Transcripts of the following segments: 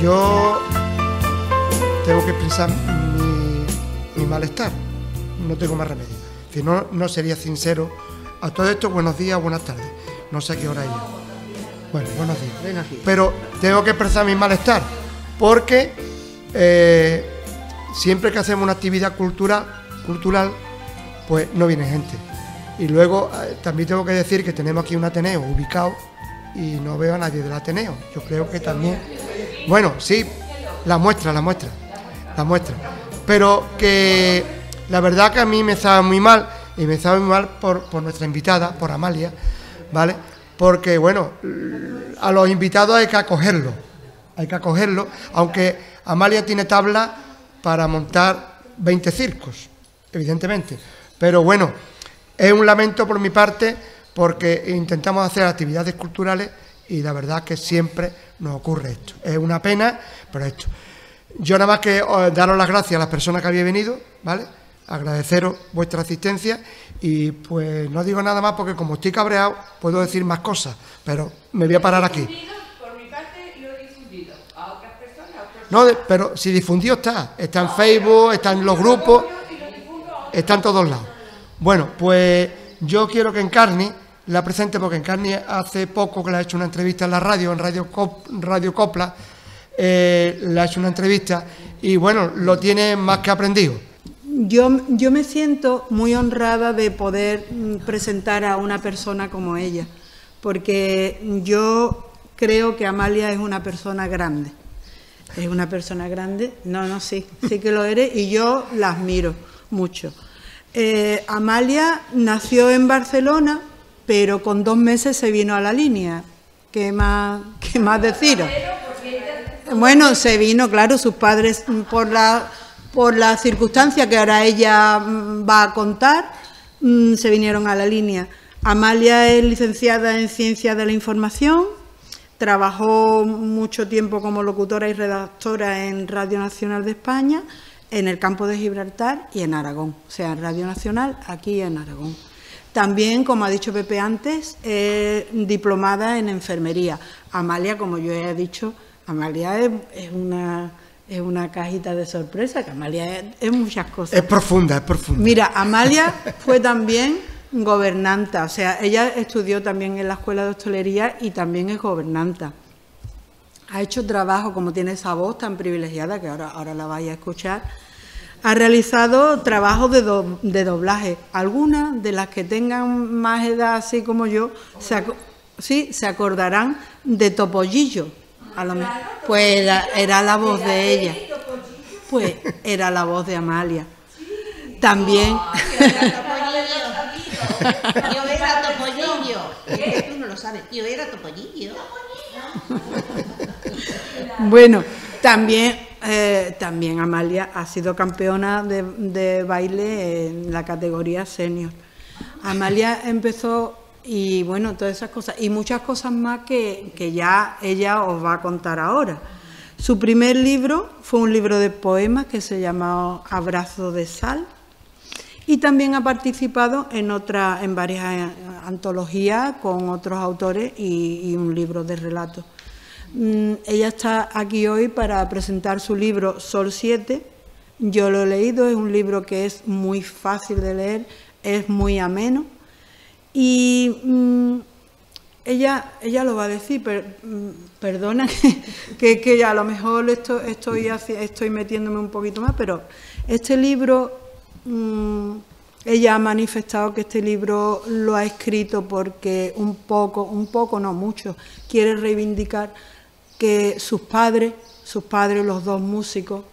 Yo tengo que expresar mi malestar, no tengo más remedio. Si no, no sería sincero. A todo esto, buenos días, buenas tardes. No sé a qué hora es ya. Bueno, buenos días. Pero tengo que expresar mi malestar, porque siempre que hacemos una actividad cultural, pues no viene gente. Y luego también tengo que decir que tenemos aquí un Ateneo ubicado y no veo a nadie del Ateneo. Yo creo que también... Bueno, sí, la muestra. Pero que la verdad que a mí me sabe muy mal, y me sabe muy mal por nuestra invitada, por Amalia, ¿vale? Porque, bueno, a los invitados hay que acogerlos, aunque Amalia tiene tabla para montar 20 circos, evidentemente. Pero bueno, es un lamento por mi parte, porque intentamos hacer actividades culturales y la verdad que siempre nos ocurre esto. Es una pena, pero esto. Yo nada más que daros las gracias a las personas que habéis venido, ¿vale? Agradeceros vuestra asistencia y pues no digo nada más porque como estoy cabreado puedo decir más cosas, pero me voy a parar aquí. Por mi parte lo he difundido a otras personas. No, pero si difundido está en Facebook, está en los grupos, está en todos lados. Bueno, pues yo quiero que Encarni la presente, porque Encarni hace poco que le ha hecho una entrevista en la radio, en Radio Copla, le ha hecho una entrevista y bueno, lo tiene más que aprendido. Yo me siento muy honrada de poder presentar a una persona como ella, porque yo creo que Amalia es una persona grande. Es una persona grande, sí que lo eres y yo la admiro mucho. Amalia nació en Barcelona, pero con 2 meses se vino a la línea. ¿Qué más deciros? Bueno, se vino, claro, sus padres por la circunstancia que ahora ella va a contar, se vinieron a la línea. Amalia es licenciada en Ciencias de la Información, trabajó mucho tiempo como locutora y redactora en Radio Nacional de España, en el campo de Gibraltar y en Aragón, o sea, en Radio Nacional, aquí en Aragón. También, como ha dicho Pepe antes, diplomada en enfermería. Amalia, como yo he dicho, Amalia es una cajita de sorpresa, que Amalia es muchas cosas. Es profunda. Mira, Amalia fue también gobernanta, o sea, ella estudió también en la Escuela de Hostelería y también es gobernanta. Ha hecho trabajo, como tiene esa voz tan privilegiada, que ahora la vais a escuchar. Ha realizado trabajos de doblaje. Algunas de las que tengan más edad, así como yo, se acordarán de Topollillo. A lo mejor, pues era la voz de ella. Pues era la voz de Amalia. También. Yo era Topollillo. Tú no lo sabes. Yo era Topollillo. Bueno, también Amalia ha sido campeona de baile en la categoría senior. Amalia empezó, y bueno, todas esas cosas, y muchas cosas más que ya ella os va a contar ahora. Su primer libro fue un libro de poemas que se llamaba Abrazo de Sal, Y también ha participado en varias antologías con otros autores y un libro de relatos. Ella está aquí hoy para presentar su libro Sol 7. Yo lo he leído, es un libro que es muy fácil de leer, es muy ameno y ella lo va a decir, perdona que a lo mejor estoy metiéndome un poquito más, pero este libro, ella ha manifestado que este libro lo ha escrito porque un poco, no mucho, quiere reivindicar que sus padres, los dos músicos,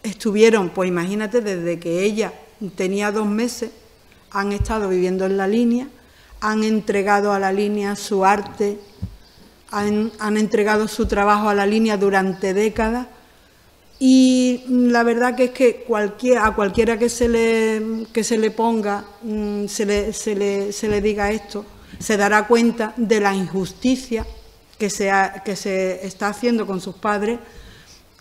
estuvieron, pues imagínate, desde que ella tenía 2 meses, han estado viviendo en la línea, han entregado a la línea su arte, han entregado su trabajo a la línea durante décadas y la verdad que es que a cualquiera que se le ponga, se le diga esto, se dará cuenta de la injusticia que se está haciendo con sus padres,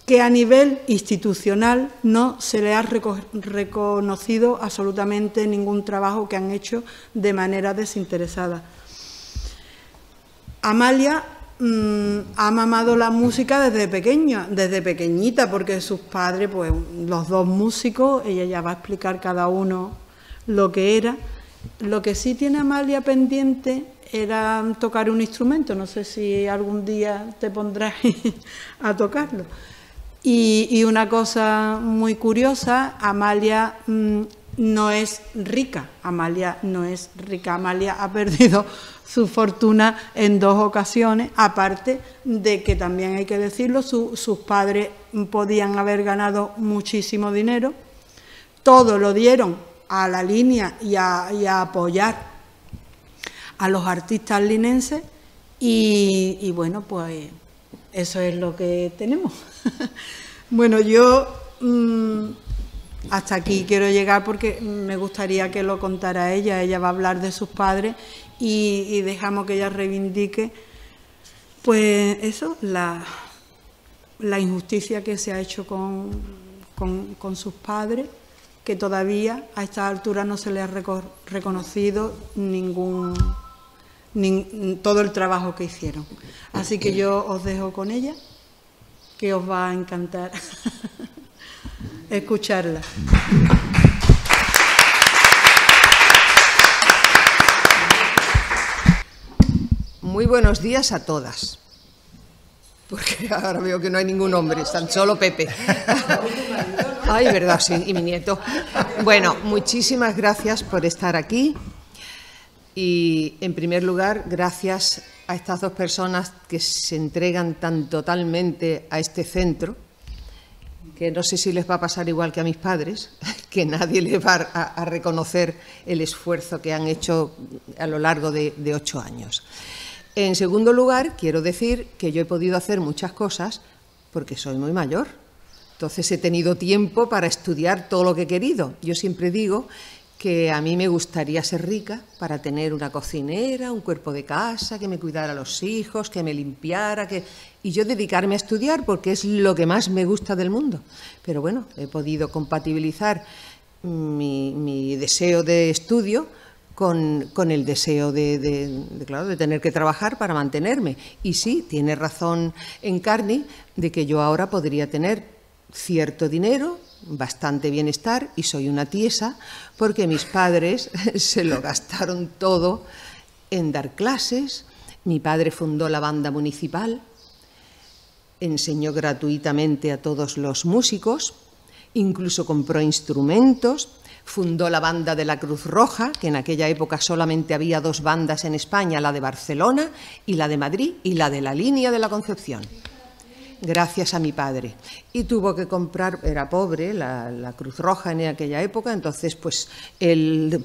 que a nivel institucional no se le ha reconocido absolutamente ningún trabajo que han hecho de manera desinteresada. Amalia ha mamado la música desde pequeñita, porque sus padres, pues los 2 músicos, ella ya va a explicar cada uno lo que era. Lo que sí tiene Amalia pendiente era tocar un instrumento, no sé si algún día te pondrás a tocarlo. Y una cosa muy curiosa, Amalia no es rica, Amalia ha perdido su fortuna en 2 ocasiones, aparte de que también hay que decirlo, sus padres podían haber ganado muchísimo dinero, todo lo dieron a la línea y a apoyar a los artistas linenses y bueno, pues eso es lo que tenemos. Bueno, yo hasta aquí quiero llegar porque me gustaría que lo contara ella. Ella va a hablar de sus padres y dejamos que ella reivindique, pues eso, la injusticia que se ha hecho con sus padres, que todavía a esta altura no se le ha reconocido todo el trabajo que hicieron. Así que yo os dejo con ella, que os va a encantar escucharla. Muy buenos días a todas, porque ahora veo que no hay ningún hombre, están solo Pepe. Ay, verdad, sí, y mi nieto. Bueno, muchísimas gracias por estar aquí y, en primer lugar, gracias a estas 2 personas que se entregan tan totalmente a este centro, que no sé si les va a pasar igual que a mis padres, que nadie les va a reconocer el esfuerzo que han hecho a lo largo de 8 años. En segundo lugar, quiero decir que yo he podido hacer muchas cosas porque soy muy mayor. Entonces he tenido tiempo para estudiar todo lo que he querido. Yo siempre digo que a mí me gustaría ser rica para tener una cocinera, un cuerpo de casa, que me cuidara a los hijos, que me limpiara, y yo dedicarme a estudiar porque es lo que más me gusta del mundo. Pero bueno, he podido compatibilizar mi deseo de estudio con el deseo de tener que trabajar para mantenerme. Y sí, tiene razón Encarni de que yo ahora podría tener cierto dinero, bastante bienestar, y soy una tiesa porque mis padres se lo gastaron todo en dar clases. Mi padre fundó la banda municipal, enseñó gratuitamente a todos los músicos, incluso compró instrumentos, fundó la banda de la Cruz Roja, que en aquella época solamente había 2 bandas en España, la de Barcelona y la de Madrid, y la de la Línea de la Concepción, gracias a mi padre. Y tuvo que comprar, era pobre, la Cruz Roja en aquella época, entonces pues él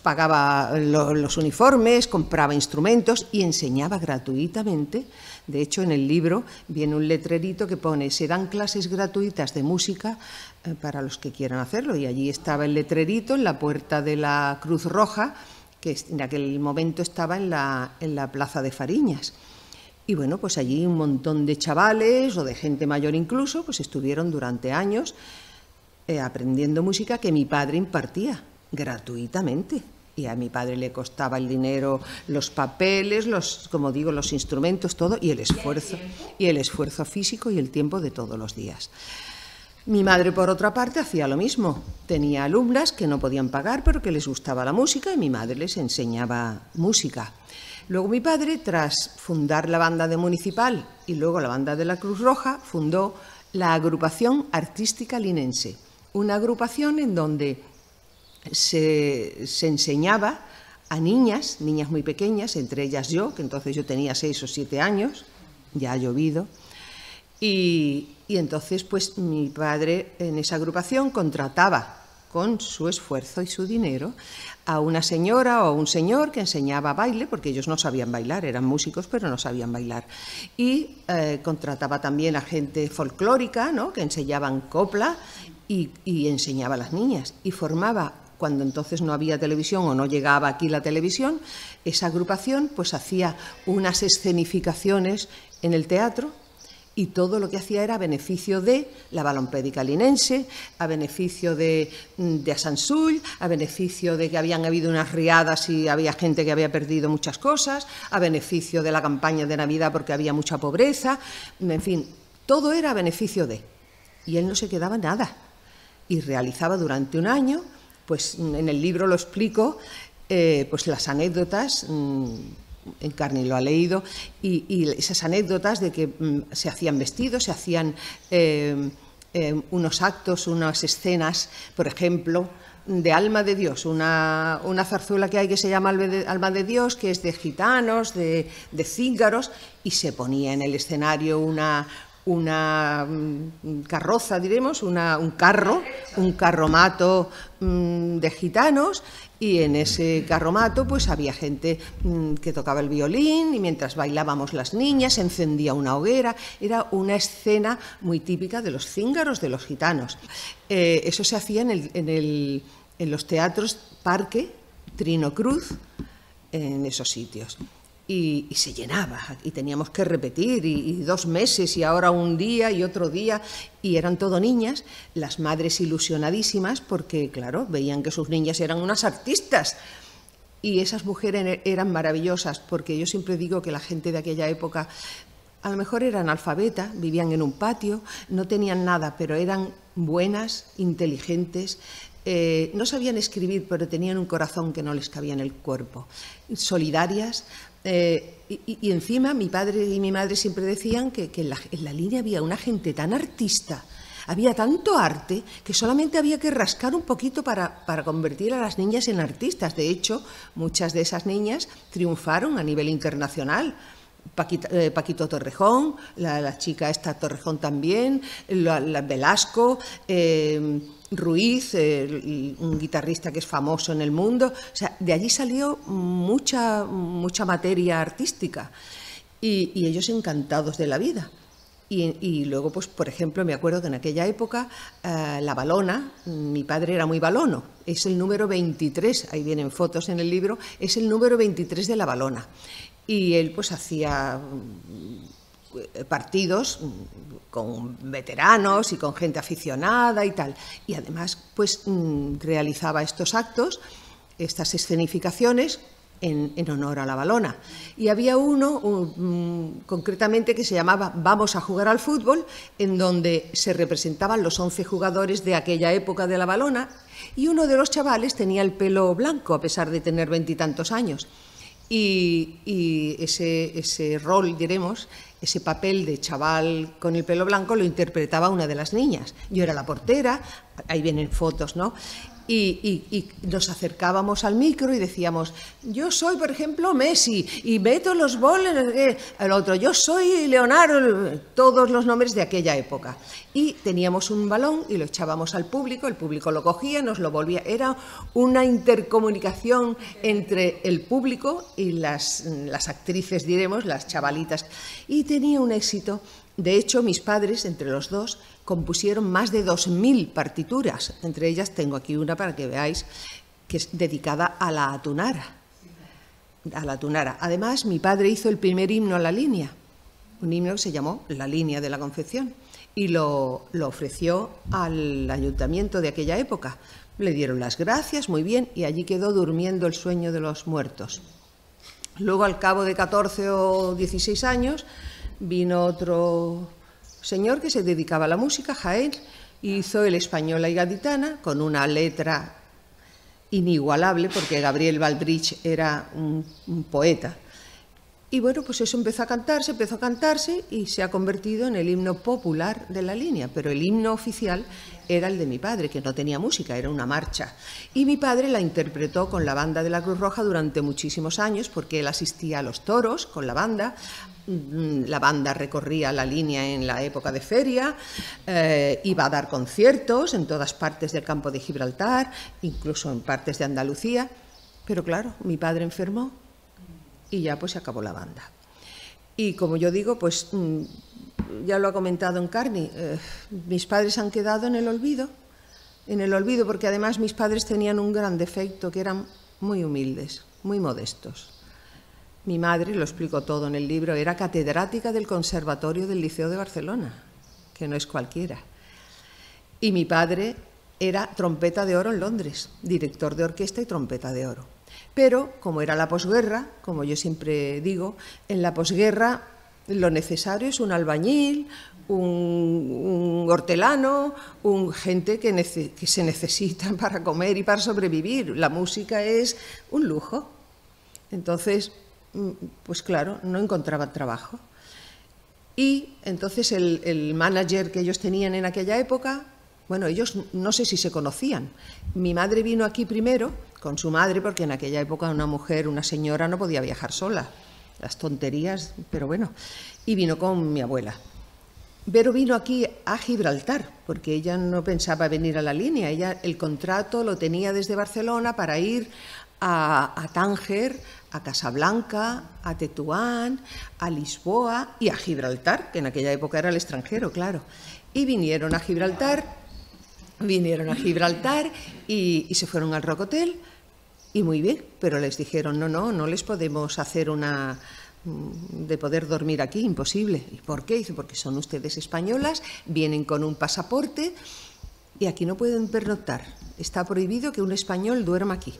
pagaba los uniformes, compraba instrumentos y enseñaba gratuitamente. De hecho, en el libro viene un letrerito que pone: se dan clases gratuitas de música para los que quieran hacerlo, y allí estaba el letrerito en la puerta de la Cruz Roja, que en aquel momento estaba en la plaza de Fariñas. Y bueno, pues allí un montón de chavales o de gente mayor incluso, pues estuvieron durante años aprendiendo música que mi padre impartía gratuitamente. Y a mi padre le costaba el dinero, los papeles, como digo, los instrumentos, todo, y el esfuerzo físico y el tiempo de todos los días. Mi madre, por otra parte, hacía lo mismo. Tenía alumnas que no podían pagar, pero que les gustaba la música, y mi madre les enseñaba música. Luego mi padre, tras fundar la banda de Municipal y luego la banda de la Cruz Roja, fundó la Agrupación Artística Linense, una agrupación en donde se enseñaba a niñas muy pequeñas, entre ellas yo, que entonces yo tenía 6 o 7 años, ya ha llovido, y entonces pues mi padre en esa agrupación contrataba con su esfuerzo y su dinero a una señora o un señor que enseñaba baile, porque ellos no sabían bailar, eran músicos pero no sabían bailar, y contrataba también a gente folclórica, ¿no?, que enseñaban copla y enseñaba a las niñas, y formaba, cuando entonces no había televisión o no llegaba aquí la televisión, esa agrupación pues hacía unas escenificaciones en el teatro, y todo lo que hacía era a beneficio de la Balompédica Linense, a beneficio de Asansull, a beneficio de que habían habido unas riadas y había gente que había perdido muchas cosas, a beneficio de la campaña de Navidad porque había mucha pobreza, en fin, todo era a beneficio de. Y él no se quedaba nada, y realizaba durante un año, pues en el libro lo explico, pues las anécdotas, Encarni lo ha leído, y esas anécdotas de que se hacían vestidos, se hacían unos actos, unas escenas, por ejemplo, de Alma de Dios, una zarzuela que hay que se llama Alma de Dios, que es de gitanos, de cíngaros, y se ponía en el escenario una carroza, diremos, un carromato de gitanos, y en ese carromato pues había gente que tocaba el violín, y mientras bailábamos las niñas se encendía una hoguera. Era una escena muy típica de los cíngaros, de los gitanos. Eso se hacía en los teatros Parque, Trino Cruz, en esos sitios. Y se llenaba, y teníamos que repetir, y 2 meses, y ahora un día y otro día, y eran todo niñas, las madres ilusionadísimas, porque claro, veían que sus niñas eran unas artistas, y esas mujeres eran maravillosas, porque yo siempre digo que la gente de aquella época a lo mejor eran analfabetas, vivían en un patio, no tenían nada, pero eran buenas, inteligentes, no sabían escribir, pero tenían un corazón que no les cabía en el cuerpo, solidarias. Y encima mi padre y mi madre siempre decían que en la línea había una gente tan artista, había tanto arte, que solamente había que rascar un poquito para convertir a las niñas en artistas. De hecho, muchas de esas niñas triunfaron a nivel internacional. Paquito Torrejón, la chica esta Torrejón también, la Velasco, Ruiz, un guitarrista que es famoso en el mundo. O sea, de allí salió mucha materia artística, y ellos encantados de la vida. Y luego, pues, por ejemplo, me acuerdo que en aquella época la balona, mi padre era muy balono, es el número 23, ahí vienen fotos en el libro, es el número 23 de la balona. Y él pues hacía partidos con veteranos y con gente aficionada y tal. Y además pues realizaba estos actos, estas escenificaciones en honor a la balona. Y había uno concretamente que se llamaba Vamos a jugar al fútbol, en donde se representaban los 11 jugadores de aquella época de la balona, y uno de los chavales tenía el pelo blanco a pesar de tener 20 y tantos años. Y ese rol, diremos, ese papel de chaval con el pelo blanco lo interpretaba una de las niñas. Yo era la portera, ahí vienen fotos, ¿no? Y nos acercábamos al micro y decíamos, yo soy, por ejemplo, Messi, y meto los goles, el otro, yo soy Leonardo, todos los nombres de aquella época. Y teníamos un balón y lo echábamos al público, el público lo cogía, nos lo volvía. Era una intercomunicación entre el público y las actrices, diremos, las chavalitas. Y tenía un éxito. De hecho, mis padres, entre los dos, compusieron más de 2000 partituras. Entre ellas tengo aquí una para que veáis, que es dedicada a la Atunara. Además, mi padre hizo el primer himno a la línea, un himno que se llamó La Línea de la Concepción. y lo ofreció al ayuntamiento de aquella época. Le dieron las gracias, muy bien, y allí quedó durmiendo el sueño de los muertos. Luego, al cabo de 14 o 16 años, vino otro señor que se dedicaba a la música, Jaén, hizo el Española y Gaditana con una letra inigualable, porque Gabriel Baldrich era un poeta. Y bueno, pues eso empezó a cantarse y se ha convertido en el himno popular de la línea, pero el himno oficial era el de mi padre, que no tenía música, era una marcha. Y mi padre la interpretó con la banda de la Cruz Roja durante muchísimos años, porque él asistía a los toros con la banda recorría la línea en la época de feria, iba a dar conciertos en todas partes del campo de Gibraltar, incluso en partes de Andalucía, pero claro, mi padre enfermó y ya pues se acabó la banda. Y como yo digo, pues ya lo ha comentado Encarni, mis padres han quedado en el olvido, porque además mis padres tenían un gran defecto, que eran muy humildes, muy modestos. Mi madre, lo explico todo en el libro, era catedrática del Conservatorio del Liceo de Barcelona, que no es cualquiera. Y mi padre era trompeta de oro en Londres, director de orquesta y trompeta de oro. Pero, como era la posguerra, como yo siempre digo, en la posguerra lo necesario es un albañil, un hortelano, gente que se necesita para comer y para sobrevivir. La música es un lujo. Entonces, pues claro, no encontraban trabajo. Y entonces el manager que ellos tenían en aquella época, bueno, ellos no sé si se conocían. Mi madre vino aquí primero con su madre, porque en aquella época una señora no podía viajar sola. Las tonterías, pero bueno. Y vino con mi abuela. Pero vino aquí a Gibraltar, porque ella no pensaba venir a la línea. Ella el contrato lo tenía desde Barcelona para ir a Tánger, a Casablanca, a Tetuán, a Lisboa y a Gibraltar, que en aquella época era el extranjero, claro. Y vinieron a Gibraltar y se fueron al Rock Hotel, y muy bien, pero les dijeron, no les podemos hacer de poder dormir aquí, imposible. ¿Y por qué? Dice, porque son ustedes españolas, vienen con un pasaporte y aquí no pueden pernoctar. Está prohibido que un español duerma aquí.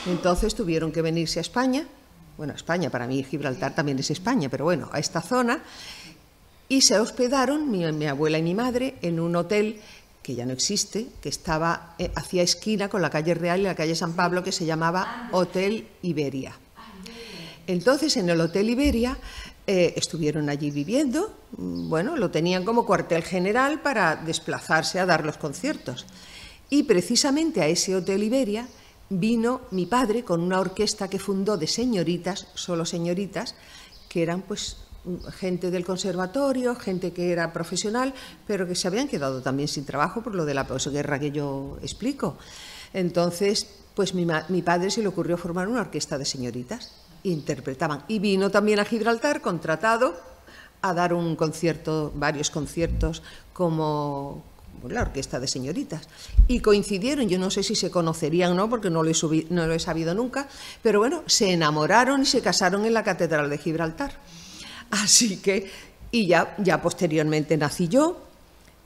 Entonces tuvieron que venirse a España, bueno, España, para mí Gibraltar también es España, pero bueno, a esta zona, y se hospedaron, mi abuela y mi madre, en un hotel que ya no existe, que estaba hacía esquina con la calle Real y la calle San Pablo, que se llamaba Hotel Iberia. Entonces, en el Hotel Iberia estuvieron allí viviendo, bueno, lo tenían como cuartel general para desplazarse a dar los conciertos. Y precisamente a ese Hotel Iberia vino mi padre con una orquesta que fundó de señoritas, solo señoritas, que eran pues gente del conservatorio, gente que era profesional, pero que se habían quedado también sin trabajo por lo de la posguerra que yo explico. Entonces, pues mi padre se le ocurrió formar una orquesta de señoritas, interpretaban. Y vino también a Gibraltar, contratado, a dar un concierto, varios conciertos como la orquesta de señoritas. Y coincidieron, yo no sé si se conocerían o no, porque no lo he sabido nunca, pero bueno, se enamoraron y se casaron en la Catedral de Gibraltar. Así que, y ya posteriormente nací yo,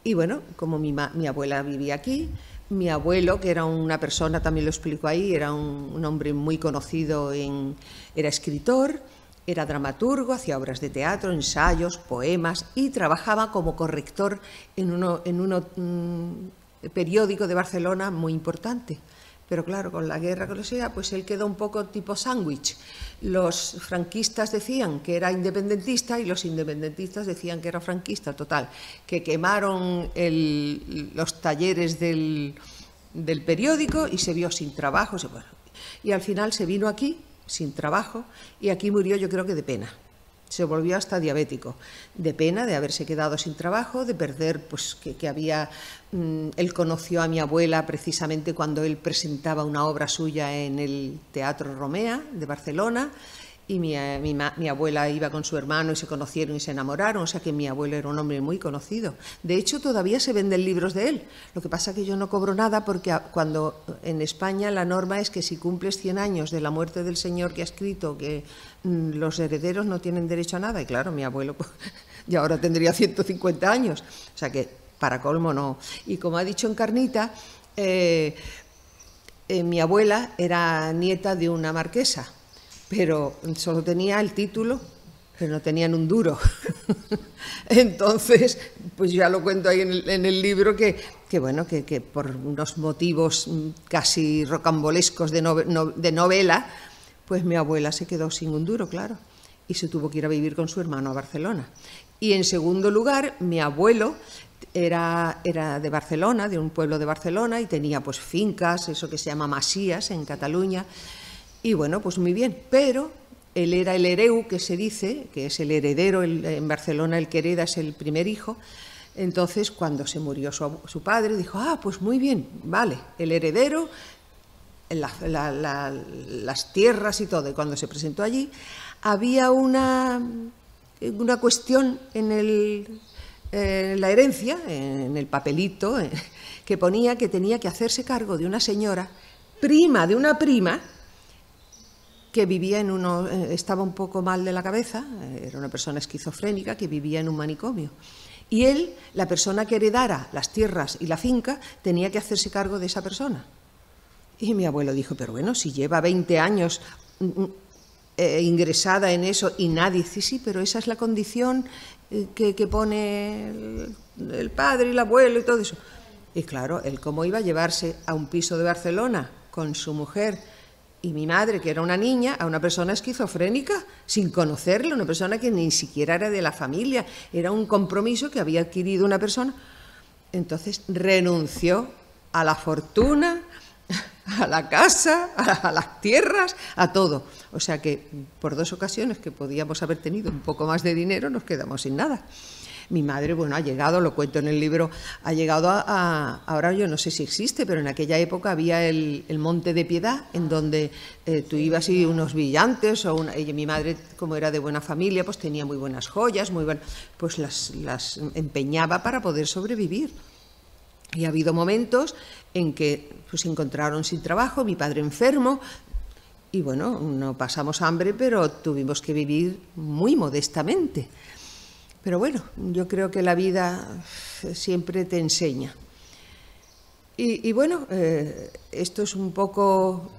y bueno, como mi abuela vivía aquí, mi abuelo, que era una persona, también lo explico ahí, era un hombre muy conocido, era escritor, era dramaturgo, hacía obras de teatro, ensayos, poemas, y trabajaba como corrector en un periódico de Barcelona muy importante. Pero claro, con la guerra que lo sea, pues él quedó un poco tipo sándwich. Los franquistas decían que era independentista y los independentistas decían que era franquista. Total, que quemaron los talleres del periódico y se vio sin trabajo. Bueno, y al final se vino aquí sin trabajo y aquí murió, yo creo que de pena. Se volvió hasta diabético, de pena de haberse quedado sin trabajo, de perder, pues que había... él conoció a mi abuela precisamente cuando él presentaba una obra suya en el Teatro Romea de Barcelona, y mi abuela iba con su hermano y se conocieron y se enamoraron, o sea que mi abuelo era un hombre muy conocido. De hecho, todavía se venden libros de él. Lo que pasa es que yo no cobro nada porque cuando en España la norma es que si cumples 100 años de la muerte del señor que ha escrito, que los herederos no tienen derecho a nada, y claro, mi abuelo y ahora tendría 150 años. O sea que, para colmo, no. Y como ha dicho Encarnita, mi abuela era nieta de una marquesa, pero solo tenía el título, pero no tenían un duro. Entonces, pues ya lo cuento ahí en el libro que por unos motivos casi rocambolescos de novela, pues mi abuela se quedó sin un duro, claro, y se tuvo que ir a vivir con su hermano a Barcelona. Y en segundo lugar, mi abuelo era de Barcelona, de un pueblo de Barcelona, y tenía pues fincas, eso que se llama masías en Cataluña, y bueno, pues muy bien, pero él era el hereu, que se dice, que es el heredero, en Barcelona el que hereda es el primer hijo. Entonces, cuando se murió su padre, dijo, pues muy bien, vale, el heredero, las tierras y todo. Y cuando se presentó allí, había una cuestión en la herencia, en el papelito, que ponía que tenía que hacerse cargo de una señora, prima de una prima, que vivía estaba un poco mal de la cabeza, era una persona esquizofrénica que vivía en un manicomio. Y él, la persona que heredara las tierras y la finca, tenía que hacerse cargo de esa persona. Y mi abuelo dijo, pero bueno, si lleva 20 años ingresada en eso y nadie dice, sí, pero esa es la condición que pone el padre y el abuelo y todo eso. Y claro, él cómo iba a llevarse a un piso de Barcelona con su mujer y mi madre, que era una niña, a una persona esquizofrénica, sin conocerla, una persona que ni siquiera era de la familia, era un compromiso que había adquirido una persona. Entonces renunció a la fortuna, a la casa, a las tierras, a todo. O sea que por 2 ocasiones que podíamos haber tenido un poco más de dinero, nos quedamos sin nada. Mi madre, bueno, ha llegado, lo cuento en el libro, ha llegado ahora yo no sé si existe, pero en aquella época había el Monte de Piedad, en donde tú ibas y unos brillantes, y mi madre, como era de buena familia, pues tenía muy buenas joyas, pues las empeñaba para poder sobrevivir. Y ha habido momentos en que pues, se encontraron sin trabajo, mi padre enfermo, y bueno, no pasamos hambre, pero tuvimos que vivir muy modestamente. Pero bueno, yo creo que la vida siempre te enseña. Y bueno, esto es un poco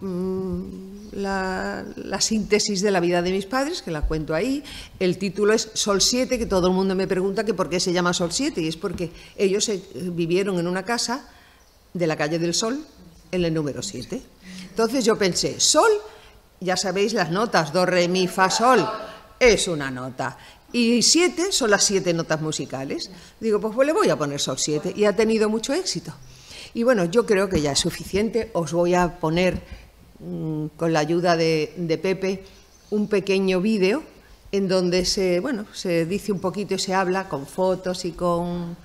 la síntesis de la vida de mis padres, que la cuento ahí. El título es Sol 7, que todo el mundo me pregunta que por qué se llama Sol 7, y es porque ellos vivieron en una casa de la calle del Sol, en el número 7. Entonces yo pensé, Sol, ya sabéis las notas, do, re, mi, fa, sol, es una nota. Y 7 son las 7 notas musicales. Digo, pues le voy a poner Sol 7, y ha tenido mucho éxito. Y bueno, yo creo que ya es suficiente. Os voy a poner, con la ayuda de Pepe, un pequeño vídeo en donde se dice un poquito y se habla con fotos y con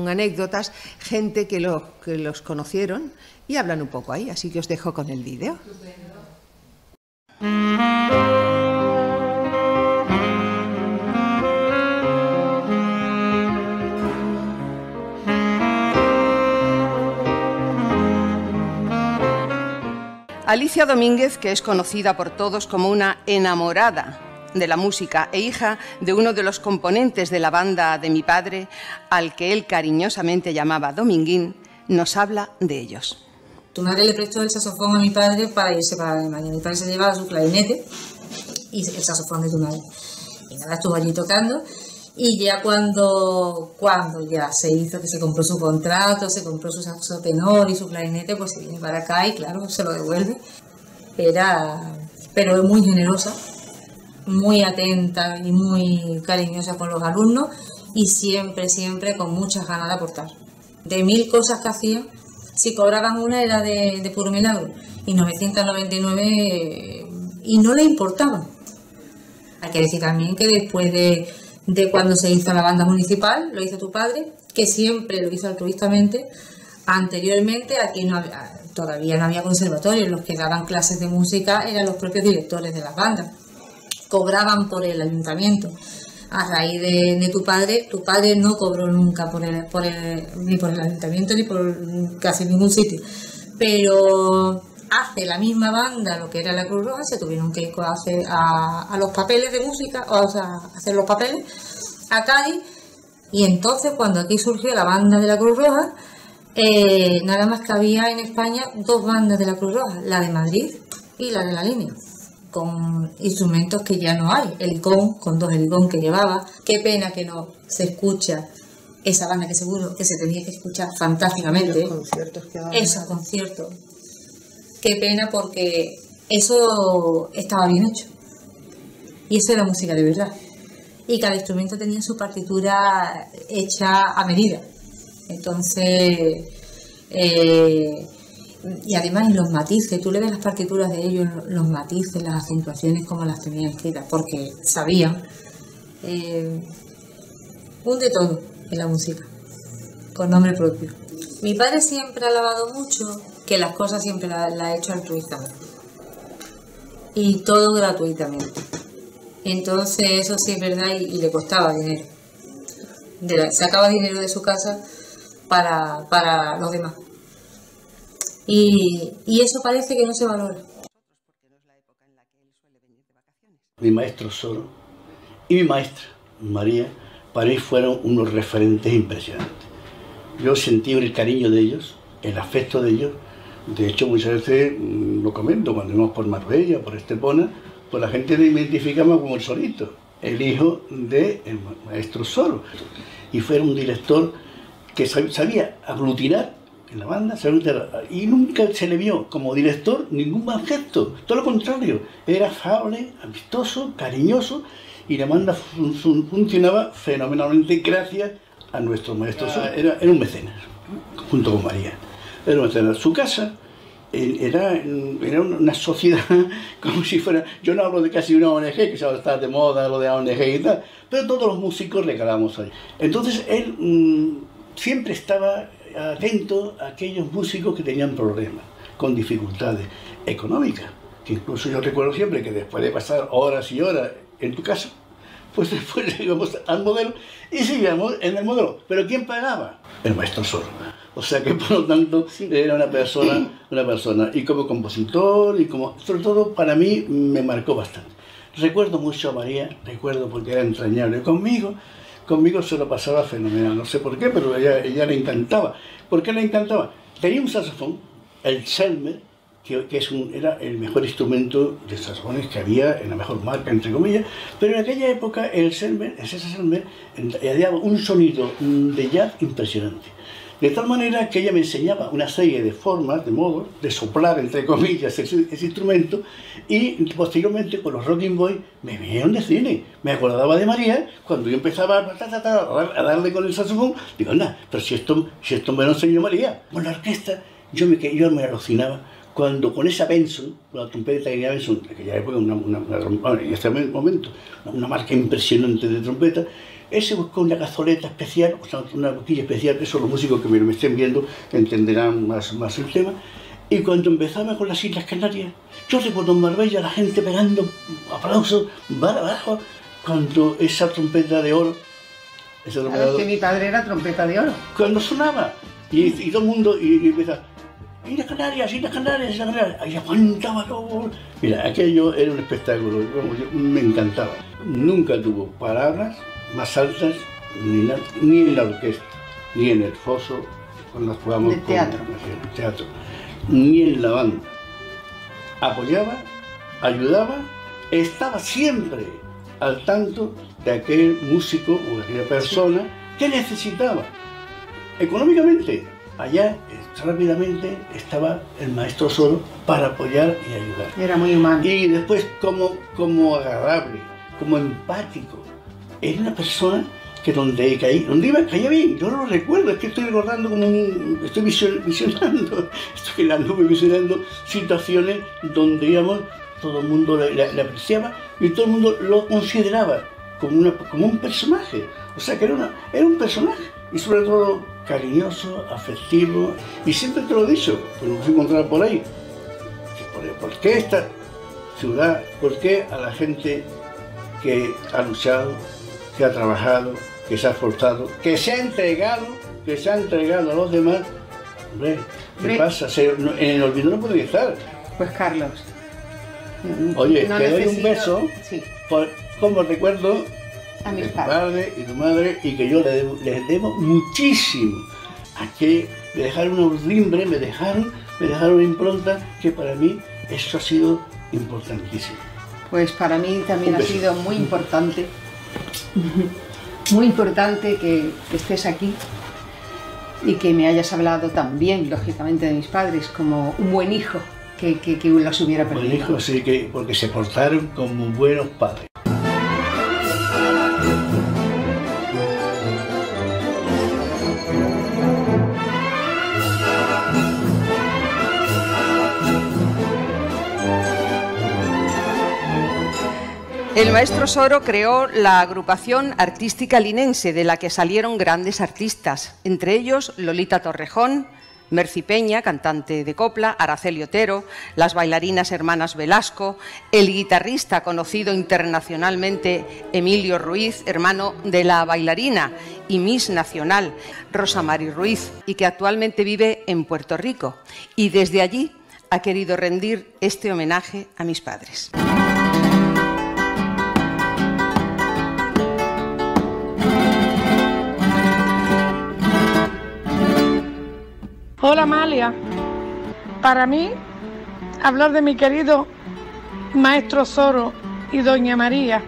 anécdotas, gente que los conocieron y hablan un poco ahí. Así que os dejo con el vídeo. Alicia Domínguez, que es conocida por todos como una enamorada de la música e hija de uno de los componentes de la banda de mi padre, al que él cariñosamente llamaba Dominguín, nos habla de ellos. Tu madre le prestó el saxofón a mi padre para irse para Alemania. Mi padre se llevaba su clarinete y el saxofón de tu madre. Y nada, estuvo allí tocando. Y ya cuando ya se hizo, que se compró su contrato, se compró su saxo tenor y su clarinete, pues se viene para acá y claro, se lo devuelve. Pero es muy generosa, muy atenta y muy cariñosa con los alumnos y siempre con muchas ganas de aportar. De 1000 cosas que hacía, si cobraban una era de puro milagro y 999 y no le importaba. Hay que decir también que después de cuando se hizo la banda municipal, lo hizo tu padre, que siempre lo hizo altruistamente. Anteriormente aquí todavía no había conservatorios, los que daban clases de música eran los propios directores de las bandas, cobraban por el ayuntamiento. A raíz de tu padre no cobró nunca ni por el ayuntamiento ni por casi ningún sitio, pero hace la misma banda, lo que era la Cruz Roja, se tuvieron que ir a los papeles de música, o sea, hacer los papeles, a Cádiz, y entonces cuando aquí surgió la banda de la Cruz Roja, nada más que había en España 2 bandas de la Cruz Roja, la de Madrid y la de La Línea, con instrumentos que ya no hay, helicón, con 2 helicón que llevaba. Qué pena que no se escucha esa banda, que seguro que se tenía que escuchar fantásticamente. Los conciertos que daban. Esos conciertos. Qué pena, porque eso estaba bien hecho. Y eso era música de verdad. Y cada instrumento tenía su partitura hecha a medida. Entonces, y además los matices, tú le ves las partituras de ellos, los matices, las acentuaciones, como las tenían escritas, porque sabían un de todo en la música, con nombre propio. Mi padre siempre ha alabado mucho que las cosas siempre las ha hecho altruistamente. Y todo gratuitamente. Entonces eso sí es verdad, y le costaba dinero. Sacaba dinero de su casa para los demás. Y eso parece que no se valora. Mi maestro Soro y mi maestra María, para mí fueron unos referentes impresionantes. Yo sentí el cariño de ellos, el afecto de ellos. De hecho, muchas veces lo comento, cuando íbamos por Marbella, por Estepona, pues la gente me identificaba como el Sorito, el hijo del maestro Soro. Y fue un director que sabía aglutinar en la banda, y nunca se le vio como director ningún mal gesto, todo lo contrario, era afable, amistoso, cariñoso, y la banda funcionaba fenomenalmente gracias a nuestro maestro Soro. Era un mecenas, junto con María. Era un mecenas. Su casa era una sociedad como si fuera, yo no hablo de casi una ONG, que ahora está de moda lo de ONG y tal, pero todos los músicos regalamos ahí. Entonces él siempre estaba atento a aquellos músicos que tenían problemas, con dificultades económicas, que incluso yo recuerdo siempre que después de pasar horas y horas en tu casa, pues después íbamos al modelo y seguíamos en el modelo. ¿Pero quién pagaba? El maestro Soro. O sea que por lo tanto era una persona, y como compositor, y como, sobre todo para mí me marcó bastante. Recuerdo mucho a María, recuerdo porque era entrañable conmigo se lo pasaba fenomenal, no sé por qué, pero ella le encantaba. ¿Por qué le encantaba? Tenía un saxofón, el Selmer, que era el mejor instrumento de saxofones que había, en la mejor marca, entre comillas, pero en aquella época ese Selmer daba un sonido de jazz impresionante. De tal manera que ella me enseñaba una serie de formas, de modos, de soplar, entre comillas, ese instrumento, y posteriormente con los Rocking Boys me vinieron de cine. Me acordaba de María, cuando yo empezaba a darle con el saxofón, digo, anda, pero si esto me lo enseñó María. Con la orquesta, yo me alucinaba cuando con esa Benson, con la trompeta que tenía Benson, en aquella época, en este momento, una marca impresionante de trompeta. Él se buscó una cazoleta especial, una boquilla especial, eso los músicos que me estén viendo entenderán más el tema. Y cuando empezaba con las Islas Canarias, yo recuerdo en Marbella la gente pegando aplausos, bar abajo, cuando esa trompeta de oro... que mi padre era trompeta de oro. Cuando sonaba, y todo el mundo y empezaba, Islas Canarias, ahí aguantaba todo. Mira, aquello era un espectáculo, me encantaba. Nunca tuvo palabras más altas, ni en la orquesta, ni en el foso, cuando jugamos de teatro. Con teatro, ni en la banda. Apoyaba, ayudaba, estaba siempre al tanto de aquel músico o de aquella persona que necesitaba. Económicamente, allá rápidamente estaba el maestro Soro para apoyar y ayudar. Era muy humano. Y después como agradable, como empático. Era una persona que donde caía bien. Yo no lo recuerdo, es que estoy recordando estoy visionando, estoy en la nube visionando situaciones donde, digamos, todo el mundo le apreciaba y todo el mundo lo consideraba como un personaje. O sea que era un personaje, y sobre todo cariñoso, afectivo, y siempre te lo he dicho, pues nos encontramos por ahí, ¿por qué esta ciudad, por qué a la gente que ha luchado, que ha trabajado, que se ha esforzado, que se ha entregado a los demás? Hombre, ¿qué pasa? En el olvido no puede estar. Pues Carlos, oye, te doy un beso, sí. como recuerdo A mis de tu padre y tu madre, y que yo les debo muchísimo. A que me dejaron una urdimbre, me dejaron una impronta que para mí eso ha sido importantísimo. Pues para mí también ha sido muy importante que estés aquí y que me hayas hablado también, lógicamente, de mis padres como un buen hijo que los hubiera perdido. Buen hijo, sí, porque se portaron como buenos padres. El maestro Soro creó la agrupación artística linense, de la que salieron grandes artistas, entre ellos Lolita Torrejón, Merci Peña, cantante de copla, Araceli Otero, las bailarinas hermanas Velasco, el guitarrista conocido internacionalmente Emilio Ruiz, hermano de la bailarina y Miss Nacional Rosa Mari Ruiz, y que actualmente vive en Puerto Rico. Y desde allí ha querido rendir este homenaje a mis padres. Hola Amalia, para mí hablar de mi querido maestro Soro y doña María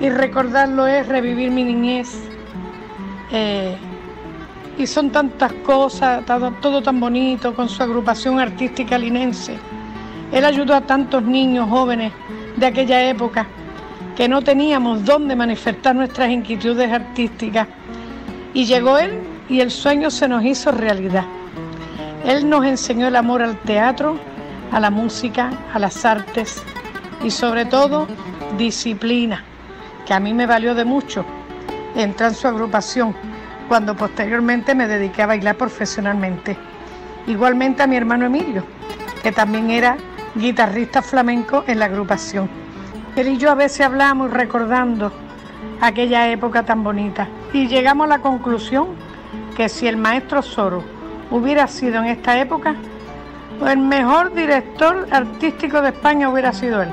y recordarlo es revivir mi niñez, y son tantas cosas, todo tan bonito con su agrupación artística linense. Él ayudó a tantos niños jóvenes de aquella época que no teníamos dónde manifestar nuestras inquietudes artísticas, y llegó él y el sueño se nos hizo realidad. Él nos enseñó el amor al teatro, a la música, a las artes y sobre todo disciplina, que a mí me valió de mucho entrar en su agrupación cuando posteriormente me dediqué a bailar profesionalmente. Igualmente a mi hermano Emilio, que también era guitarrista flamenco en la agrupación. Él y yo a veces hablamos recordando aquella época tan bonita y llegamos a la conclusión que si el maestro Soro hubiera sido en esta época, el mejor director artístico de España hubiera sido él.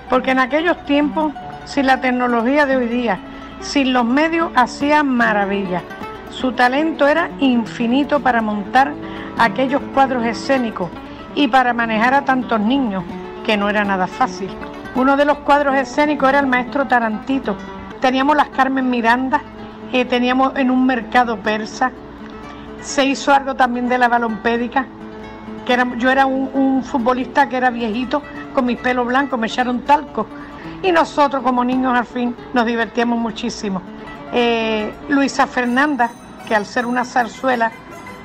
Porque en aquellos tiempos, sin la tecnología de hoy día, sin los medios, hacía maravillas. Su talento era infinito para montar aquellos cuadros escénicos y para manejar a tantos niños, que no era nada fácil. Uno de los cuadros escénicos era el maestro Tarantito. Teníamos las Carmen Miranda, teníamos en un mercado persa. Se hizo algo también de la balompédica, que yo era un futbolista que era viejito, con mis pelos blancos, me echaron talco, y nosotros como niños al fin nos divertíamos muchísimo. Luisa Fernanda, que al ser una zarzuela,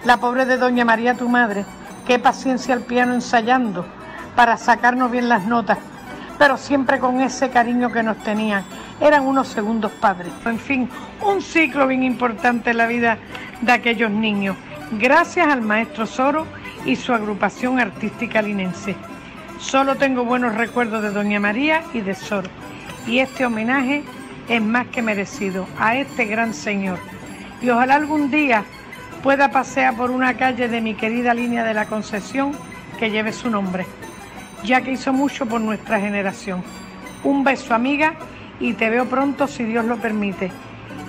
la pobre de doña María, tu madre, qué paciencia al piano ensayando para sacarnos bien las notas, pero siempre con ese cariño que nos tenían. Eran unos segundos padres. En fin, un ciclo bien importante en la vida de aquellos niños, gracias al maestro Soro y su agrupación artística linense. Solo tengo buenos recuerdos de doña María y de Soro, y este homenaje es más que merecido a este gran señor. Y ojalá algún día pueda pasear por una calle de mi querida línea de la Concesión que lleve su nombre, ya que hizo mucho por nuestra generación. Un beso, amiga, y te veo pronto si Dios lo permite.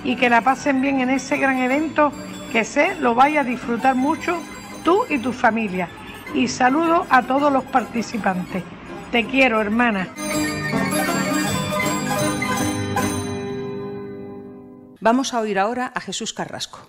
Y que la pasen bien en ese gran evento, que sé lo vaya a disfrutar mucho tú y tu familia. Y saludo a todos los participantes. Te quiero, hermana. Vamos a oír ahora a Jesús Carrasco.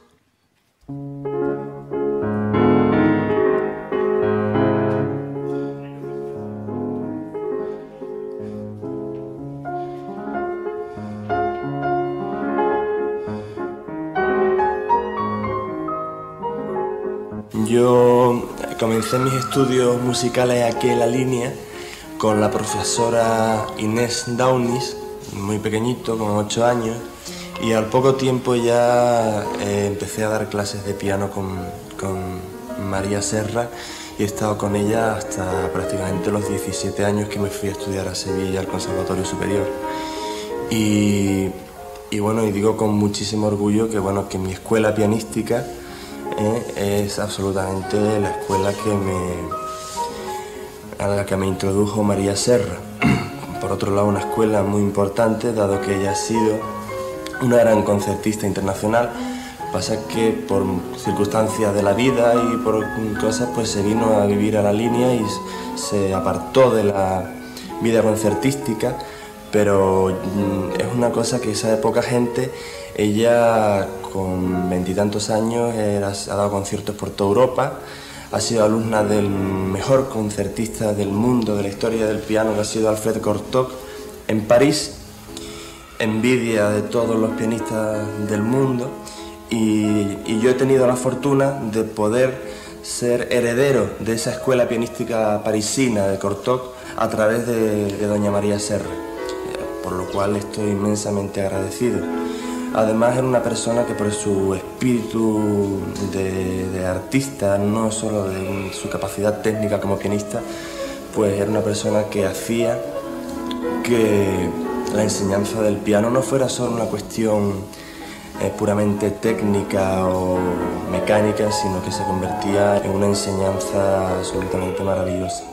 Yo comencé mis estudios musicales aquí en la línea con la profesora Inés Daunis, muy pequeñito, con 8 años, y al poco tiempo ya empecé a dar clases de piano con María Serra, y he estado con ella hasta prácticamente los 17 años que me fui a estudiar a Sevilla, al Conservatorio Superior. Y bueno, y digo con muchísimo orgullo que, bueno, que mi escuela pianística es absolutamente la escuela a la que me introdujo María Serra. Por otro lado una escuela muy importante, dado que ella ha sido una gran concertista internacional. Pasa que por circunstancias de la vida y por cosas, pues se vino a vivir a La Línea y se apartó de la vida concertística, pero es una cosa que sabe poca gente. Ella, con 20 y tantos años, ha dado conciertos por toda Europa, ha sido alumna del mejor concertista del mundo, de la historia del piano, que ha sido Alfred Cortot, en París, envidia de todos los pianistas del mundo, y yo he tenido la fortuna de poder ser heredero de esa escuela pianística parisina de Cortot a través de doña María Serra, por lo cual estoy inmensamente agradecido. Además, era una persona que por su espíritu de artista, no solo de su capacidad técnica como pianista, pues era una persona que hacía que la enseñanza del piano no fuera solo una cuestión puramente técnica o mecánica, sino que se convertía en una enseñanza absolutamente maravillosa.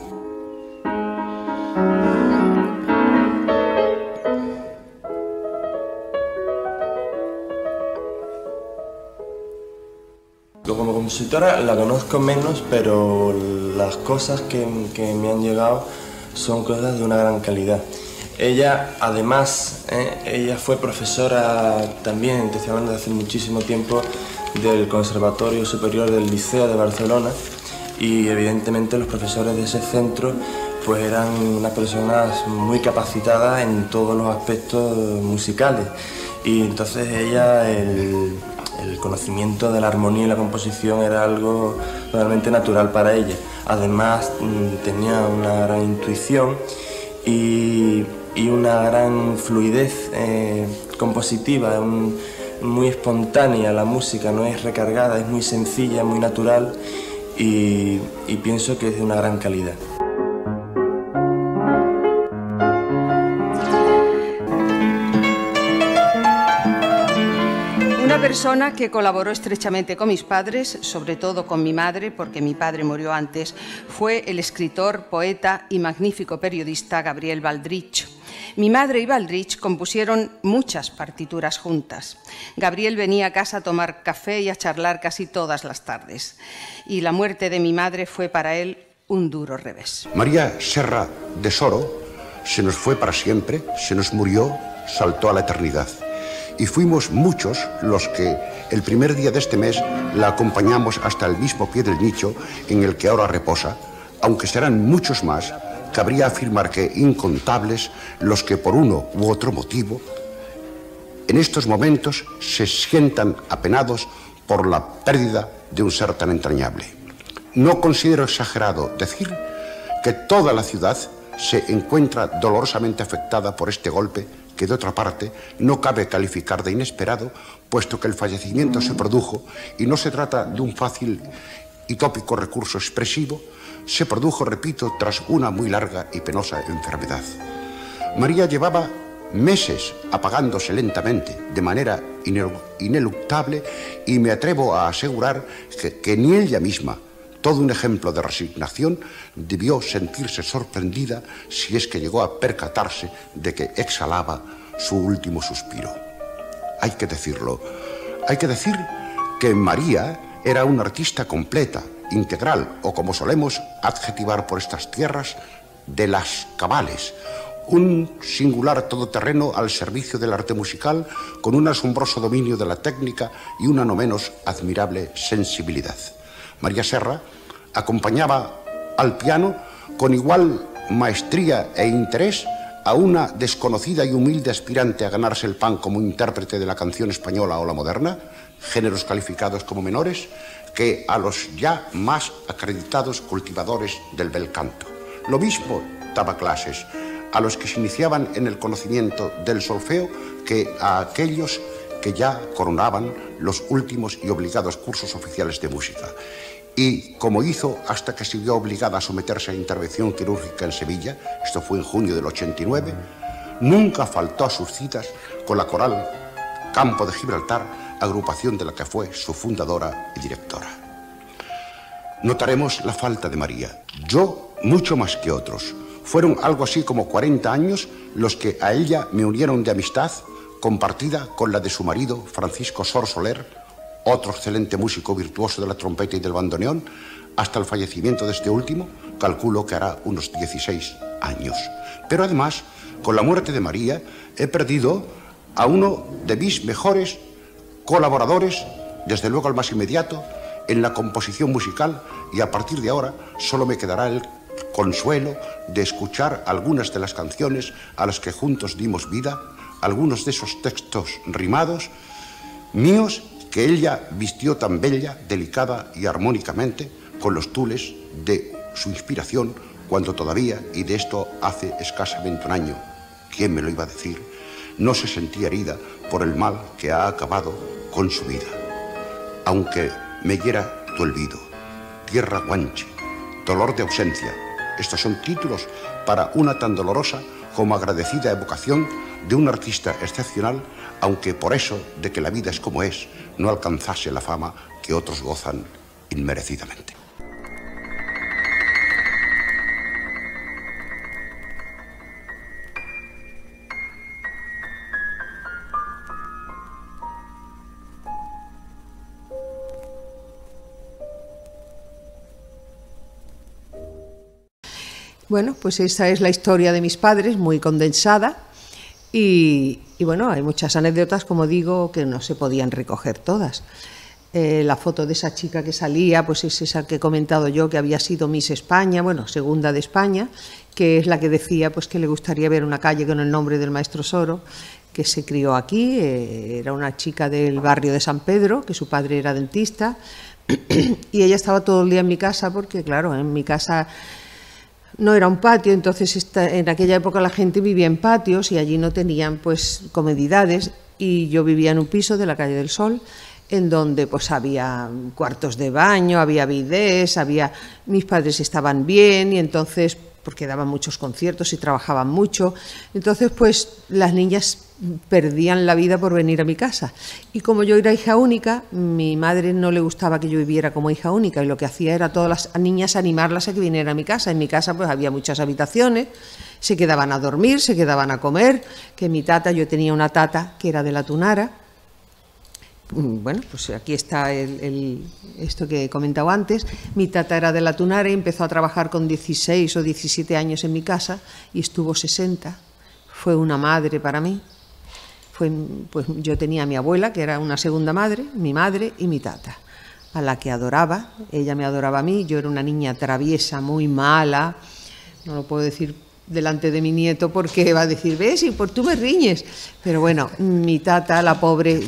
Como compositora la conozco menos, pero las cosas que me han llegado son cosas de una gran calidad. Ella, además, ella fue profesora también, te estoy hablando de hace muchísimo tiempo, del Conservatorio Superior del Liceo de Barcelona, y evidentemente los profesores de ese centro pues eran unas personas muy capacitadas en todos los aspectos musicales, y entonces ella, el conocimiento de la armonía y la composición era algo realmente natural para ella. Además tenía una gran intuición y una gran fluidez compositiva, muy espontánea. La música no es recargada, es muy sencilla, muy natural, y pienso que es de una gran calidad. Una persona que colaboró estrechamente con mis padres, sobre todo con mi madre, porque mi padre murió antes, fue el escritor, poeta y magnífico periodista Gabriel Baldrich. Mi madre y Baldrich compusieron muchas partituras juntas. Gabriel venía a casa a tomar café y a charlar casi todas las tardes. Y la muerte de mi madre fue para él un duro revés. María Serra de Soro se nos fue para siempre, se nos murió, saltó a la eternidad. Y fuimos muchos los que el primer día de este mes la acompañamos hasta el mismo pie del nicho en el que ahora reposa, aunque serán muchos más. Cabría afirmar que incontables los que por uno u otro motivo en estos momentos se sientan apenados por la pérdida de un ser tan entrañable. No considero exagerado decir que toda la ciudad se encuentra dolorosamente afectada por este golpe que, de otra parte, no cabe calificar de inesperado, puesto que el fallecimiento se produjo, y no se trata de un fácil y tópico recurso expresivo, se produjo, repito, tras una muy larga y penosa enfermedad. María llevaba meses apagándose lentamente, de manera ineluctable, y me atrevo a asegurar que ni ella misma, todo un ejemplo de resignación, debió sentirse sorprendida, si es que llegó a percatarse de que exhalaba su último suspiro. Hay que decirlo, hay que decir que María era una artista completa, integral, o como solemos adjetivar por estas tierras, de las cabales, un singular todoterreno al servicio del arte musical, con un asombroso dominio de la técnica y una no menos admirable sensibilidad. María Serra acompañaba al piano con igual maestría e interés a una desconocida y humilde aspirante a ganarse el pan como intérprete de la canción española o la moderna, géneros calificados como menores, que a los ya más acreditados cultivadores del bel canto. Lo mismo daba clases a los que se iniciaban en el conocimiento del solfeo que a aquellos que ya coronaban los últimos y obligados cursos oficiales de música. Y como hizo hasta que se vio obligada a someterse a intervención quirúrgica en Sevilla, esto fue en junio del 89, nunca faltó a sus citas con la coral Campo de Gibraltar, agrupación de la que fue su fundadora y directora. Notaremos la falta de María. Yo, mucho más que otros, Fueron algo así como 40 años los que a ella me unieron de amistad, compartida con la de su marido, Francisco Sor Soler, otro excelente músico virtuoso de la trompeta y del bandoneón, hasta el fallecimiento de este último, calculo que hará unos 16 años. Pero además, con la muerte de María, he perdido a uno de mis mejores colaboradores, desde luego el más inmediato, en la composición musical, y a partir de ahora solo me quedará el consuelo de escuchar algunas de las canciones a las que juntos dimos vida, algunos de esos textos rimados míos que ella vistió tan bella, delicada y armónicamente con los tules de su inspiración cuando todavía, y de esto hace escasamente un año, ¿quién me lo iba a decir?, no se sentía herida por el mal que ha acabado con su vida. Aunque me hiera tu olvido, tierra guanche, dolor de ausencia, estos son títulos para una tan dolorosa como agradecida evocación de un artista excepcional, aunque por eso de que la vida es como es, no alcanzase la fama que otros gozan inmerecidamente. Bueno, pues esa es la historia de mis padres, muy condensada, y bueno, hay muchas anécdotas, como digo, que no se podían recoger todas. La foto de esa chica que salía, pues es esa que he comentado yo, que había sido Miss España, bueno, segunda de España, que es la que decía pues que le gustaría ver una calle con el nombre del maestro Soro, que se crió aquí, era una chica del barrio de San Pedro, que su padre era dentista, y ella estaba todo el día en mi casa, porque claro, en mi casa no era un patio, entonces en aquella época la gente vivía en patios y allí no tenían pues comodidades, y yo vivía en un piso de la calle del Sol, en donde pues había cuartos de baño, había bidés, mis padres estaban bien, y entonces, porque daban muchos conciertos y trabajaban mucho, entonces pues las niñas perdían la vida por venir a mi casa. Y como yo era hija única, mi madre no le gustaba que yo viviera como hija única, y lo que hacía era a todas las niñas animarlas a que vinieran a mi casa. En mi casa pues había muchas habitaciones, se quedaban a dormir, se quedaban a comer, que mi tata, yo tenía una tata que era de la Tunara. Bueno, pues aquí está esto que he comentado antes. Mi tata era de la Tunara y empezó a trabajar con 16 o 17 años en mi casa y estuvo 60. Fue una madre para mí. Pues yo tenía a mi abuela, que era una segunda madre, mi madre y mi tata, a la que adoraba. Ella me adoraba a mí. Yo era una niña traviesa, muy mala. No lo puedo decir delante de mi nieto porque va a decir, ves, y por tú me riñes. Pero bueno, mi tata, la pobre,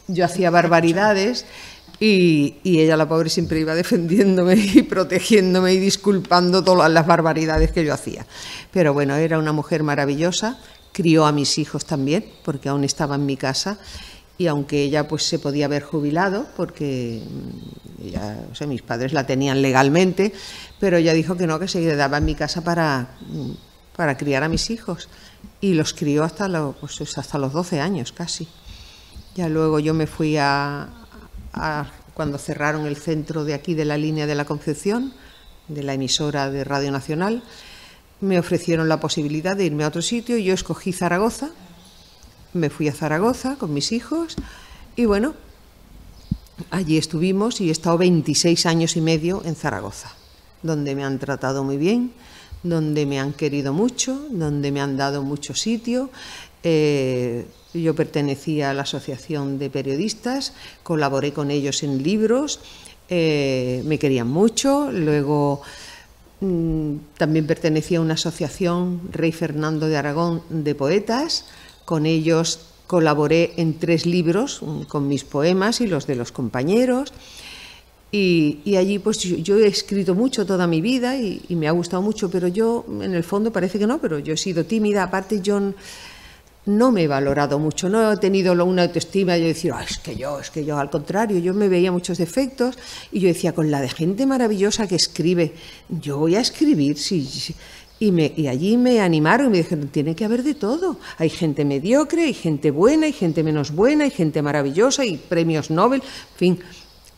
yo hacía barbaridades y ella, la pobre, siempre iba defendiéndome y protegiéndome y disculpando todas las barbaridades que yo hacía. Pero bueno, era una mujer maravillosa. Crió a mis hijos también, porque aún estaba en mi casa, y aunque ella pues se podía haber jubilado, porque ella, o sea, mis padres la tenían legalmente, pero ella dijo que no, que se quedaba en mi casa para criar a mis hijos, y los crió hasta los 12 años casi. Ya luego yo me fui cuando cerraron el centro de aquí de la línea de la Concepción, de la emisora de Radio Nacional, me ofrecieron la posibilidad de irme a otro sitio y yo escogí Zaragoza. Me fui a Zaragoza con mis hijos y bueno, allí estuvimos y he estado 26 años y medio en Zaragoza, donde me han tratado muy bien, donde me han querido mucho, donde me han dado mucho sitio. Yo pertenecía a la Asociación de Periodistas, colaboré con ellos en libros, me querían mucho. Luego también pertenecía a una asociación, Rey Fernando de Aragón, de poetas. Con ellos colaboré en 3 libros, con mis poemas y los de los compañeros. Y allí pues yo he escrito mucho toda mi vida y me ha gustado mucho, pero yo, en el fondo parece que no, pero yo he sido tímida. Aparte yo no me he valorado mucho, no he tenido una autoestima de decir, es que yo, al contrario, yo me veía muchos defectos y yo decía, con la de gente maravillosa que escribe, yo voy a escribir, sí. Y allí me animaron y me dijeron, tiene que haber de todo, hay gente mediocre, hay gente buena, hay gente menos buena, hay gente maravillosa, y premios Nobel, en fin.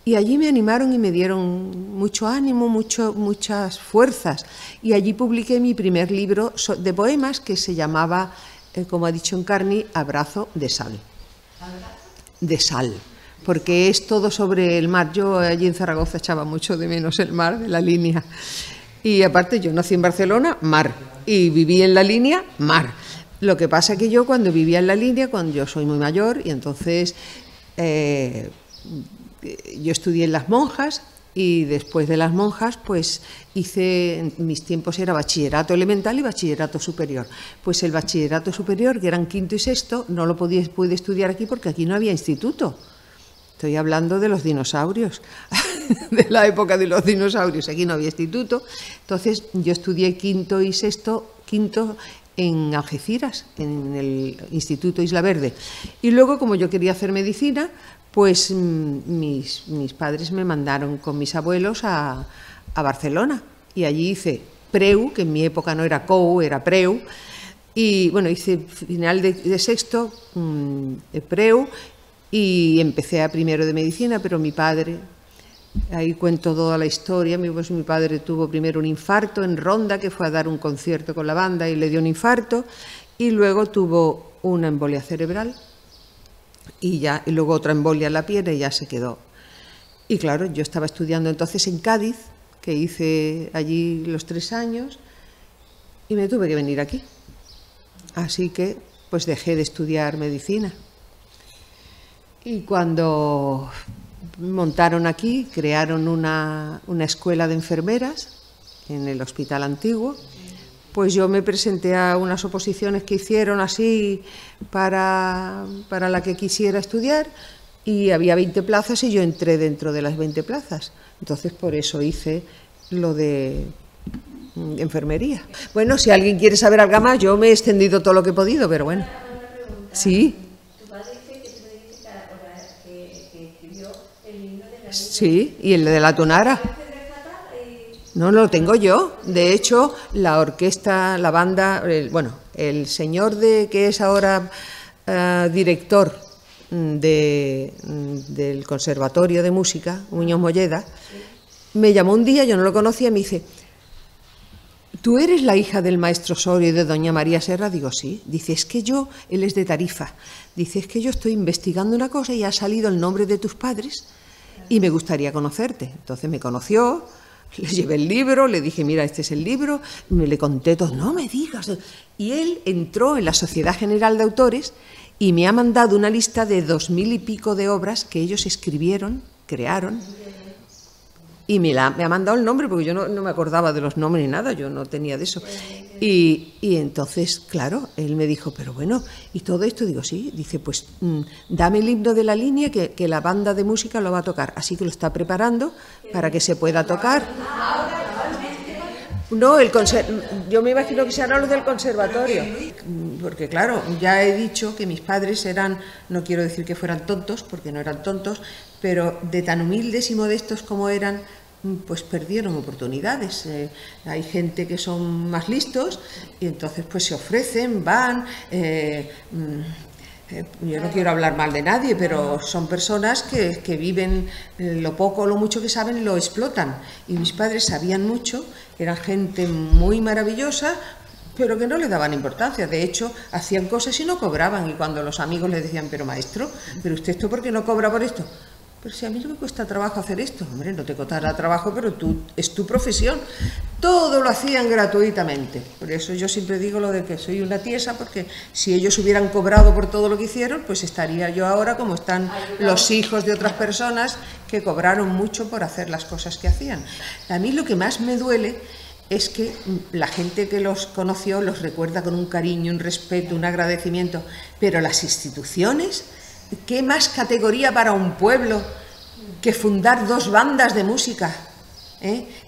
Y allí me animaron y me dieron mucho ánimo, muchas fuerzas. Y allí publiqué mi primer libro de poemas que se llamaba, como ha dicho Encarni, Abrazo de sal. De sal, porque es todo sobre el mar. Yo allí en Zaragoza echaba mucho de menos el mar, de la línea. Y aparte yo nací en Barcelona, mar. Y viví en la línea, mar. Lo que pasa que yo cuando vivía en la línea, cuando yo soy muy mayor, y entonces... yo estudié en las monjas y después de las monjas pues hice, en mis tiempos era bachillerato elemental y bachillerato superior. Pues el bachillerato superior, que eran quinto y sexto, no lo pude estudiar aquí porque aquí no había instituto. Estoy hablando de los dinosaurios, de la época de los dinosaurios, aquí no había instituto. Entonces yo estudié quinto y sexto, quinto en Algeciras, en el Instituto Isla Verde. Y luego, como yo quería hacer medicina, pues mis padres me mandaron con mis abuelos a Barcelona. Y allí hice preu, que en mi época no era cou, era preu. Y bueno, hice final de sexto, preu, y empecé a primero de medicina, pero mi padre... Ahí cuento toda la historia. Pues mi padre tuvo primero un infarto en Ronda, que fue a dar un concierto con la banda y le dio un infarto, y luego tuvo una embolia cerebral y luego otra embolia en la pierna y ya se quedó. Y claro, yo estaba estudiando entonces en Cádiz, que hice allí los 3 años, y me tuve que venir aquí. Así que pues dejé de estudiar medicina. Y cuando... montaron aquí, crearon una escuela de enfermeras en el hospital antiguo, pues yo me presenté a unas oposiciones que hicieron así para la que quisiera estudiar, y había 20 plazas y yo entré dentro de las 20 plazas. Entonces por eso hice lo de enfermería. Bueno, si alguien quiere saber algo más, yo me he extendido todo lo que he podido, pero bueno. Sí. Sí, y el de la tonara. No lo tengo yo. De hecho, la orquesta, la banda, el señor que es ahora director del Conservatorio de Música, Muñoz Molleda, me llamó un día, yo no lo conocía, y me dice: ¿tú eres la hija del maestro Osorio y de doña María Serra? Digo, sí. Dice, es que él es de Tarifa. Dice, es que yo estoy investigando una cosa y ha salido el nombre de tus padres y me gustaría conocerte. Entonces me conoció, le llevé el libro, le dije, mira, este es el libro, le conté todo, no me digas. Y él entró en la Sociedad General de Autores y me ha mandado una lista de 2000 y pico de obras que ellos escribieron, crearon, y me ha mandado el nombre, porque yo no me acordaba de los nombres ni nada, yo no tenía de eso. Y entonces, claro, él me dijo, pero bueno, ¿y todo esto? Digo, sí. Dice, pues dame el himno de la línea que la banda de música lo va a tocar. Así que lo está preparando para que se pueda tocar. No, yo me imagino que serán los del conservatorio. Porque claro, ya he dicho que mis padres eran, no quiero decir que fueran tontos, porque no eran tontos, pero de tan humildes y modestos como eran, pues perdieron oportunidades. Hay gente que son más listos y entonces pues se ofrecen, van... yo no quiero hablar mal de nadie, pero son personas que viven lo poco o lo mucho que saben, lo explotan. Y mis padres sabían mucho, eran gente muy maravillosa, pero que no le daban importancia. De hecho, hacían cosas y no cobraban. Y cuando los amigos les decían, pero maestro, ¿pero usted esto por qué no cobra por esto? Pero si a mí no me cuesta trabajo hacer esto. Hombre, no te costará trabajo, pero es tu profesión. Todo lo hacían gratuitamente. Por eso yo siempre digo lo de que soy una tiesa, porque si ellos hubieran cobrado por todo lo que hicieron, pues estaría yo ahora como están los hijos de otras personas que cobraron mucho por hacer las cosas que hacían. A mí lo que más me duele es que la gente que los conoció los recuerda con un cariño, un respeto, un agradecimiento, pero las instituciones... ¿Qué más categoría para un pueblo que fundar 2 bandas de música?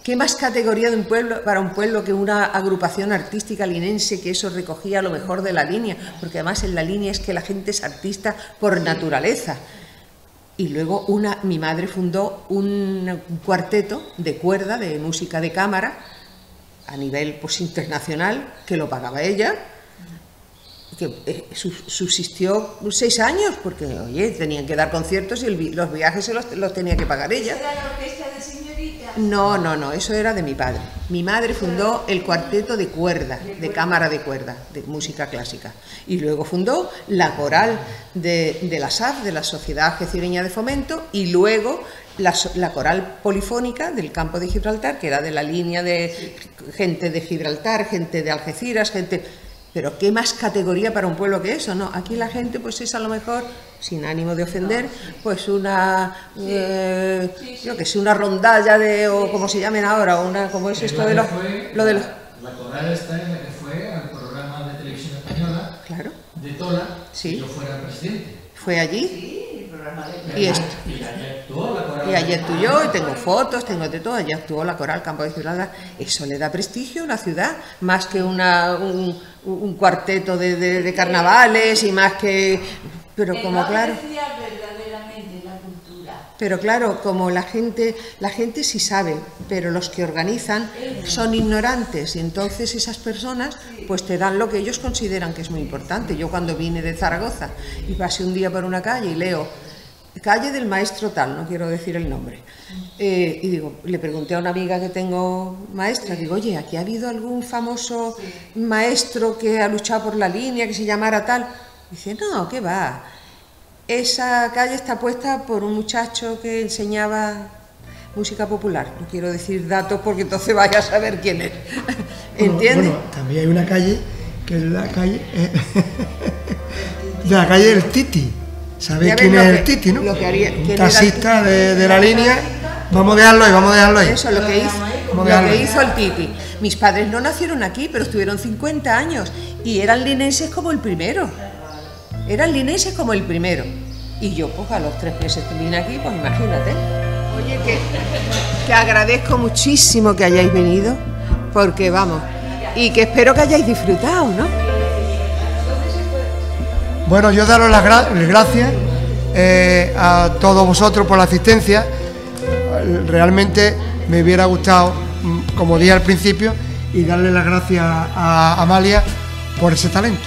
¿Qué más categoría de para un pueblo que una agrupación artística linense, que eso recogía lo mejor de la línea? Porque además en la línea es que la gente es artista por naturaleza. Y luego mi madre fundó un cuarteto de cuerda, de música de cámara, a nivel pues internacional, que lo pagaba ella, subsistió 6 años, porque, oye, tenían que dar conciertos y los viajes los tenía que pagar ella. ¿Era la orquesta de señoritas? No, eso era de mi padre. Mi madre fundó el cuarteto de cuerda, de cámara de cuerda, de música clásica. Y luego fundó la coral de la SAF, de la Sociedad Algecireña de Fomento, y luego la coral polifónica del campo de Gibraltar, que era de la línea de gente de Gibraltar, gente de Algeciras, gente... Pero qué más categoría para un pueblo que eso, ¿no? Aquí la gente pues es a lo mejor, sin ánimo de ofender, pues una, yo que sé, una rondalla o como se llamen ahora, una, como es esto de los... La coral está en la que fue al programa de televisión española, claro, de Tola, sí, que yo fuera presidente. ¿Fue allí? Sí, el programa de Y esto. Y allí actuó la coral. Y allí actuó, y tengo fotos, tengo de todo, allí actuó la coral Campo de Gibraltar. Eso le da prestigio a una ciudad, más que un cuarteto de carnavales y más que... Pero como claro... verdaderamente la cultura. Pero claro, como la gente sí sabe, pero los que organizan son ignorantes y entonces esas personas pues te dan lo que ellos consideran que es muy importante. Yo cuando vine de Zaragoza y pasé un día por una calle y leo calle del maestro tal, no quiero decir el nombre, y digo, le pregunté a una amiga que tengo maestra, digo, oye, ¿aquí ha habido algún famoso maestro que ha luchado por la línea, que se llamara tal? Dice, no, ¿qué va? Esa calle está puesta por un muchacho que enseñaba música popular. No quiero decir datos porque entonces vaya a saber quién es. ¿Entiendes? Bueno, también hay una calle que es la calle de la calle del Titi. ¿Sabéis quién es el Titi, no? Un taxista de la línea. Vamos a dejarlo ahí. Eso, lo que hizo el Titi. Mis padres no nacieron aquí, pero estuvieron 50 años y eran linenses como el primero. Y yo, pues a los 3 meses que vine aquí, pues imagínate. Oye, que agradezco muchísimo que hayáis venido, porque vamos, y que espero que hayáis disfrutado, ¿no? Bueno, yo daros las gracias a todos vosotros por la asistencia. Realmente me hubiera gustado, como dije al principio, y darle las gracias a Amalia por ese talento.